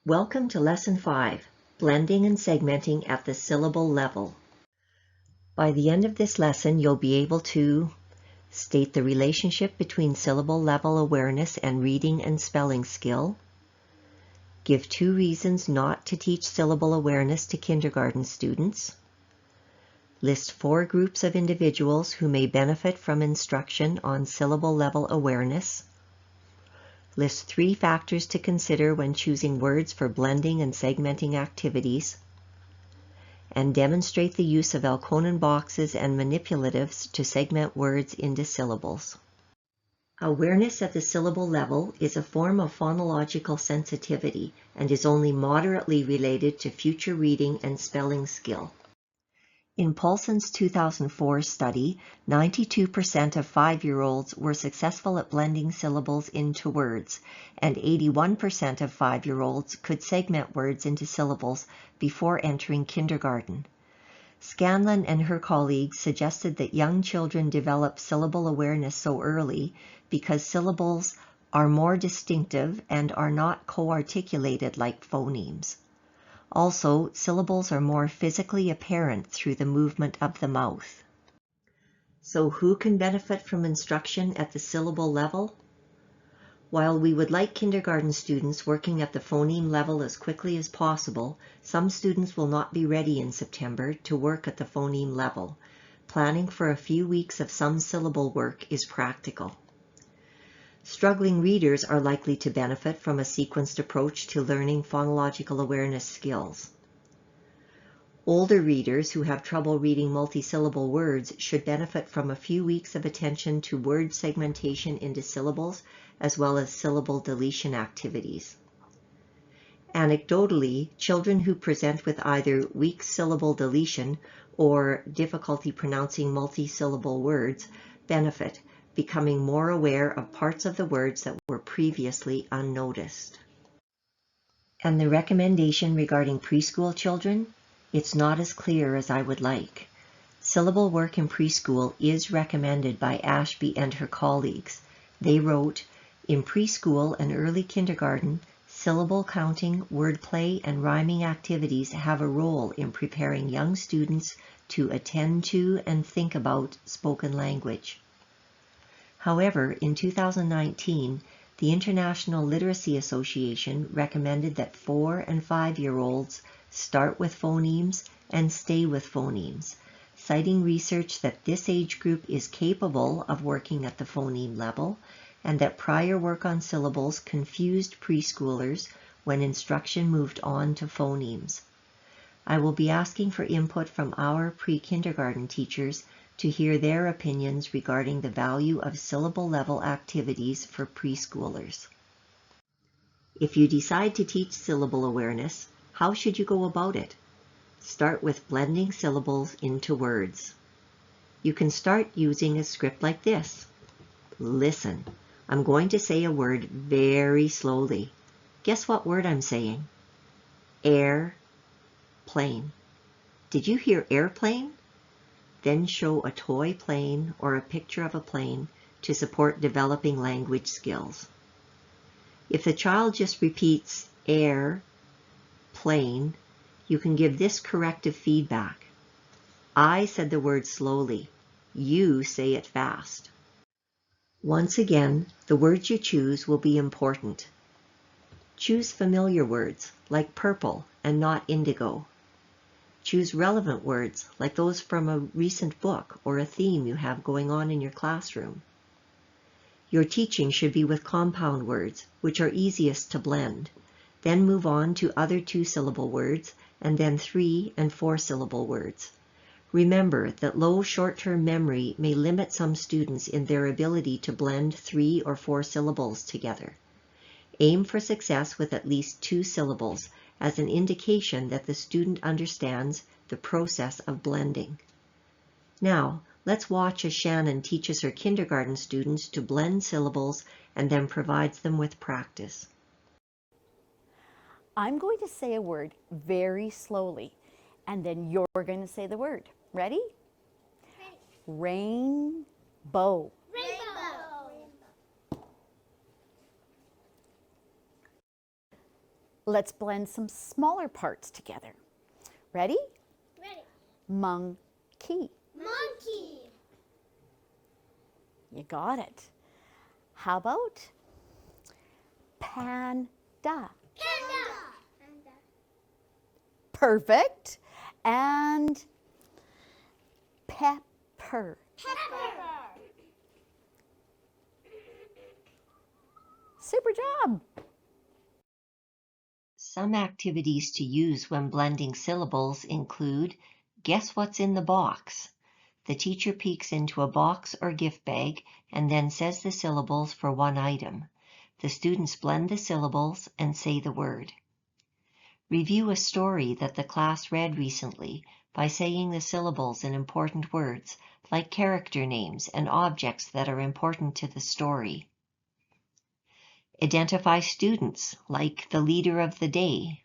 Welcome to Lesson 5, Blending and Segmenting at the Syllable Level. By the end of this lesson, you'll be able to state the relationship between syllable level awareness and reading and spelling skill, give 2 reasons not to teach syllable awareness to kindergarten students, list 4 groups of individuals who may benefit from instruction on syllable level awareness, list 3 factors to consider when choosing words for blending and segmenting activities, and demonstrate the use of Elkonin boxes and manipulatives to segment words into syllables. Awareness at the syllable level is a form of phonological sensitivity and is only moderately related to future reading and spelling skill. In Paulson's 2004 study, 92% of 5-year-olds were successful at blending syllables into words, and 81% of 5-year-olds could segment words into syllables before entering kindergarten. Scanlon and her colleagues suggested that young children develop syllable awareness so early because syllables are more distinctive and are not co-articulated like phonemes. Also, syllables are more physically apparent through the movement of the mouth. So who can benefit from instruction at the syllable level? While we would like kindergarten students working at the phoneme level as quickly as possible, some students will not be ready in September to work at the phoneme level. Planning for a few weeks of some syllable work is practical. Struggling readers are likely to benefit from a sequenced approach to learning phonological awareness skills. Older readers who have trouble reading multisyllable words should benefit from a few weeks of attention to word segmentation into syllables, as well as syllable deletion activities. Anecdotally, children who present with either weak syllable deletion or difficulty pronouncing multisyllable words benefit, becoming more aware of parts of the words that were previously unnoticed. And the recommendation regarding preschool children? It's not as clear as I would like. Syllable work in preschool is recommended by Ashby and her colleagues. They wrote, "In preschool and early kindergarten, syllable counting, wordplay, and rhyming activities have a role in preparing young students to attend to and think about spoken language." However, in 2019, the International Literacy Association recommended that 4- and 5-year-olds start with phonemes and stay with phonemes, citing research that this age group is capable of working at the phoneme level and that prior work on syllables confused preschoolers when instruction moved on to phonemes. I will be asking for input from our pre-kindergarten teachers to hear their opinions regarding the value of syllable level activities for preschoolers. If you decide to teach syllable awareness, how should you go about it? Start with blending syllables into words. You can start using a script like this. Listen, I'm going to say a word very slowly. Guess what word I'm saying? Airplane. Did you hear airplane? Then show a toy plane or a picture of a plane to support developing language skills. If the child just repeats air, plane, you can give this corrective feedback. I said the word slowly. You say it fast. Once again, the words you choose will be important. Choose familiar words like purple and not indigo. Choose relevant words like those from a recent book or a theme you have going on in your classroom. Your teaching should be with compound words, which are easiest to blend. Then move on to other 2-syllable words and then 3- and 4-syllable words. Remember that low short-term memory may limit some students in their ability to blend 3 or 4 syllables together. Aim for success with at least 2 syllables as an indication that the student understands the process of blending. Now, let's watch as Shannon teaches her kindergarten students to blend syllables and then provides them with practice. I'm going to say a word very slowly, and then you're going to say the word. Ready? Rainbow. Let's blend some smaller parts together. Ready? Ready. Monkey. Monkey. You got it. How about panda? Panda. Perfect. And pepper. Pepper. Super job. Some activities to use when blending syllables include Guess What's in the Box? The teacher peeks into a box or gift bag and then says the syllables for one item. The students blend the syllables and say the word. Review a story that the class read recently by saying the syllables in important words, like character names and objects that are important to the story. Identify students, like the leader of the day.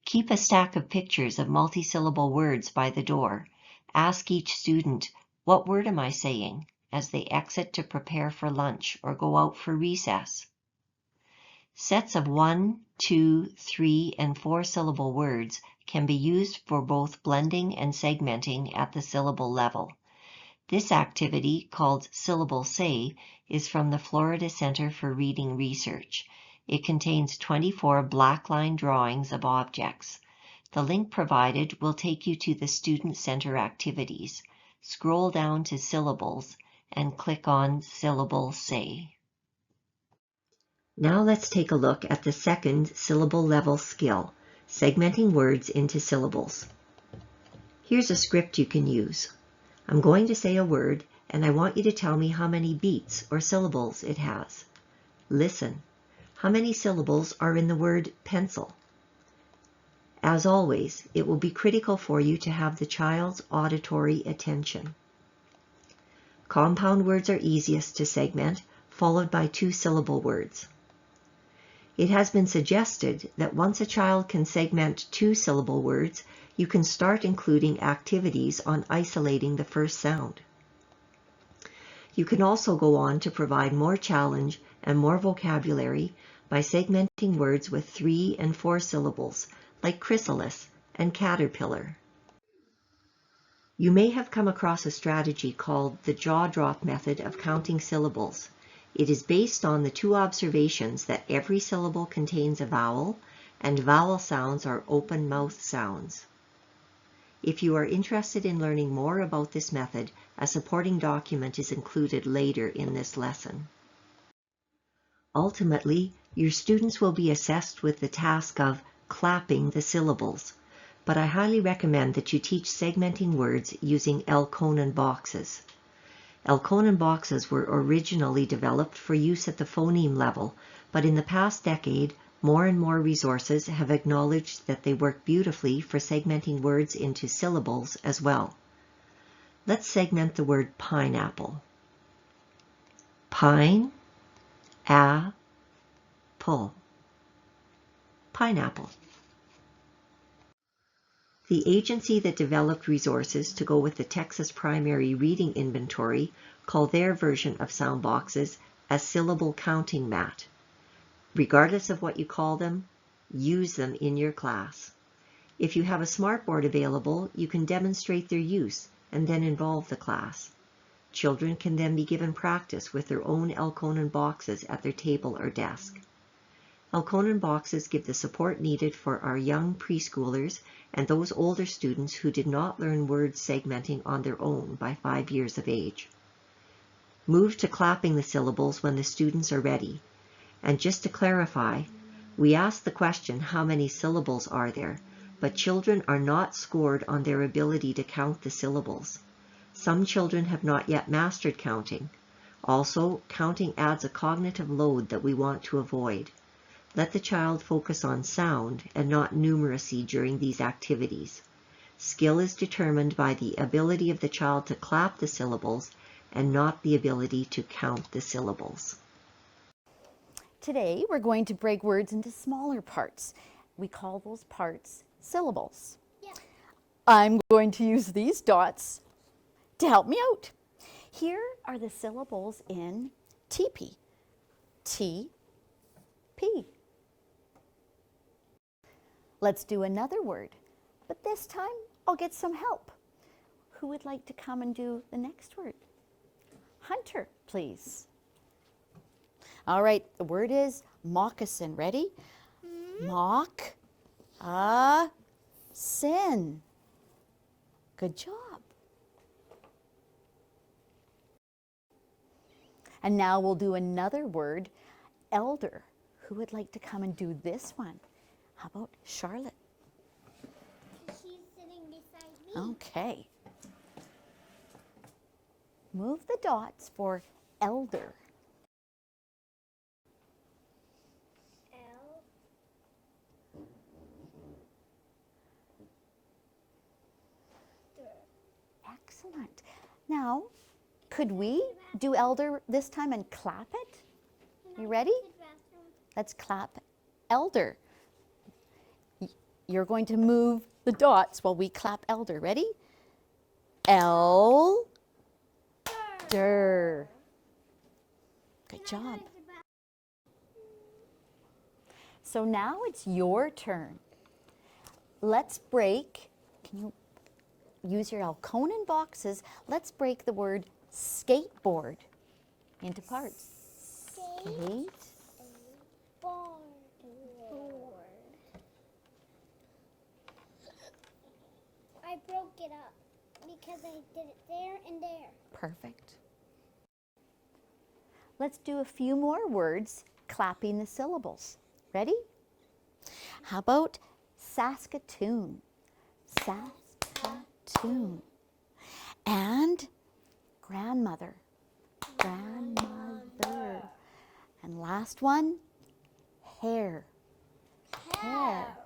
Keep a stack of pictures of multisyllable words by the door. Ask each student, "What word am I saying?" as they exit to prepare for lunch or go out for recess. Sets of 1, 2, 3, and 4-syllable words can be used for both blending and segmenting at the syllable level. This activity, called Syllable Say, is from the Florida Center for Reading Research. It contains 24 black line drawings of objects. The link provided will take you to the Student Center activities. Scroll down to Syllables and click on Syllable Say. Now let's take a look at the second syllable level skill, segmenting words into syllables. Here's a script you can use. I'm going to say a word, and I want you to tell me how many beats or syllables it has. Listen. How many syllables are in the word pencil? As always, it will be critical for you to have the child's auditory attention. Compound words are easiest to segment, followed by 2-syllable words. It has been suggested that once a child can segment 2-syllable words, you can start including activities on isolating the first sound. You can also go on to provide more challenge and more vocabulary by segmenting words with 3 and 4 syllables, like chrysalis and caterpillar. You may have come across a strategy called the jaw drop method of counting syllables. It is based on the 2 observations that every syllable contains a vowel, and vowel sounds are open mouth sounds. If you are interested in learning more about this method, a supporting document is included later in this lesson. Ultimately, your students will be assessed with the task of clapping the syllables, but I highly recommend that you teach segmenting words using Elkonin boxes. Elkonin boxes were originally developed for use at the phoneme level, but in the past decade, more and more resources have acknowledged that they work beautifully for segmenting words into syllables as well. Let's segment the word pineapple. Pine, a, pull. Pineapple. The agency that developed resources to go with the Texas Primary Reading Inventory call their version of sound boxes a syllable counting mat. Regardless of what you call them, use them in your class. If you have a smartboard available, you can demonstrate their use and then involve the class. Children can then be given practice with their own Elkonin boxes at their table or desk. Elkonin boxes give the support needed for our young preschoolers and those older students who did not learn word segmenting on their own by 5 years of age. Move to clapping the syllables when the students are ready. And just to clarify, we asked the question, how many syllables are there? But children are not scored on their ability to count the syllables. Some children have not yet mastered counting. Also, counting adds a cognitive load that we want to avoid. Let the child focus on sound and not numeracy during these activities. Skill is determined by the ability of the child to clap the syllables and not the ability to count the syllables. Today we're going to break words into smaller parts. We call those parts syllables. Yeah. I'm going to use these dots to help me out. Here are the syllables in teepee. T, P. Let's do another word, but this time I'll get some help. Who would like to come and do the next word? Hunter, please. All right, the word is moccasin. Ready? Mock-a-sin. Good job. And now we'll do another word, elder. Who would like to come and do this one? How about Charlotte? She's sitting beside me. Okay. Move the dots for elder. L. Excellent. Now, could we do elder this time and clap it? You ready? Let's clap elder. You're going to move the dots while we clap elder. Ready? Elder. Good job. So now it's your turn. Let's break. Can you use your Alconan boxes? Let's break the word skateboard into parts. Skate. Board. I broke it up because I did it there and there. Perfect. Let's do a few more words clapping the syllables. Ready? How about Saskatoon? Saskatoon. And grandmother. Grandmother. And last one, hair. Hair.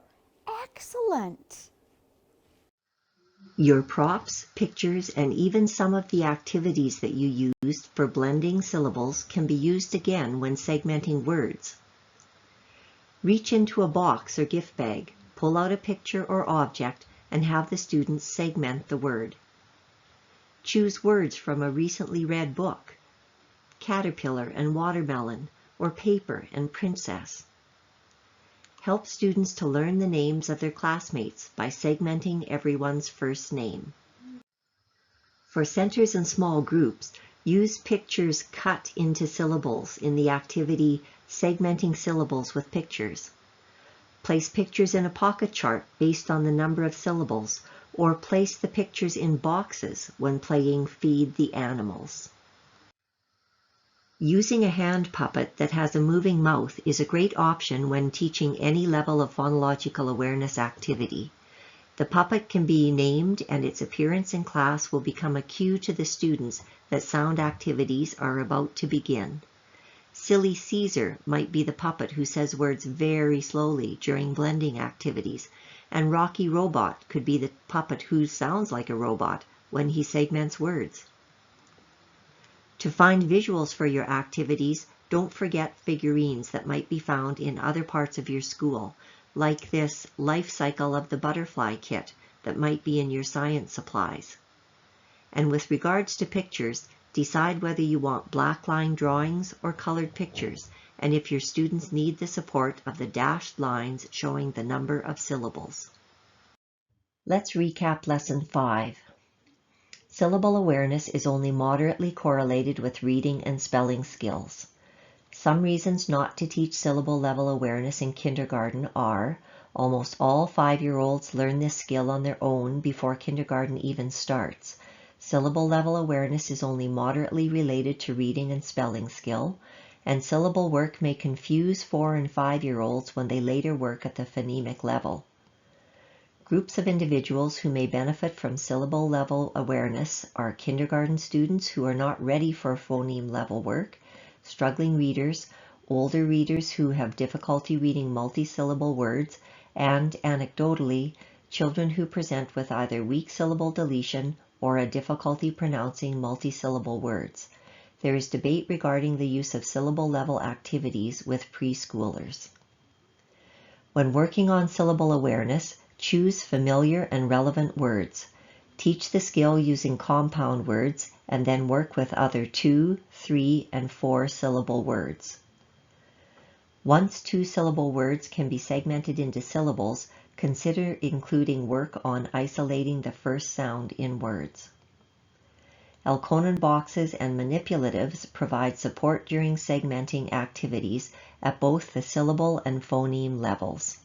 Excellent. Your props, pictures, and even some of the activities that you used for blending syllables can be used again when segmenting words. Reach into a box or gift bag, pull out a picture or object, and have the students segment the word. Choose words from a recently read book, caterpillar and watermelon, or paper and princess. Help students to learn the names of their classmates by segmenting everyone's first name. For centers and small groups, use pictures cut into syllables in the activity Segmenting Syllables with Pictures. Place pictures in a pocket chart based on the number of syllables, or place the pictures in boxes when playing Feed the Animals. Using a hand puppet that has a moving mouth is a great option when teaching any level of phonological awareness activity. The puppet can be named, and its appearance in class will become a cue to the students that sound activities are about to begin. Silly Caesar might be the puppet who says words very slowly during blending activities, and Rocky Robot could be the puppet who sounds like a robot when he segments words. To find visuals for your activities, don't forget figurines that might be found in other parts of your school, like this Life Cycle of the Butterfly kit that might be in your science supplies. And with regards to pictures, decide whether you want black line drawings or colored pictures, and if your students need the support of the dashed lines showing the number of syllables. Let's recap Lesson 5. Syllable awareness is only moderately correlated with reading and spelling skills. Some reasons not to teach syllable level awareness in kindergarten are: almost all 5-year-olds learn this skill on their own before kindergarten even starts. Syllable level awareness is only moderately related to reading and spelling skill, and syllable work may confuse 4- and 5-year-olds when they later work at the phonemic level. Groups of individuals who may benefit from syllable level awareness are kindergarten students who are not ready for phoneme level work, struggling readers, older readers who have difficulty reading multisyllable words, and, anecdotally, children who present with either weak syllable deletion or a difficulty pronouncing multisyllable words. There is debate regarding the use of syllable level activities with preschoolers. When working on syllable awareness, choose familiar and relevant words. Teach the skill using compound words and then work with other 2, 3, and 4 syllable words. Once two-syllable words can be segmented into syllables, consider including work on isolating the first sound in words. Elkonin boxes and manipulatives provide support during segmenting activities at both the syllable and phoneme levels.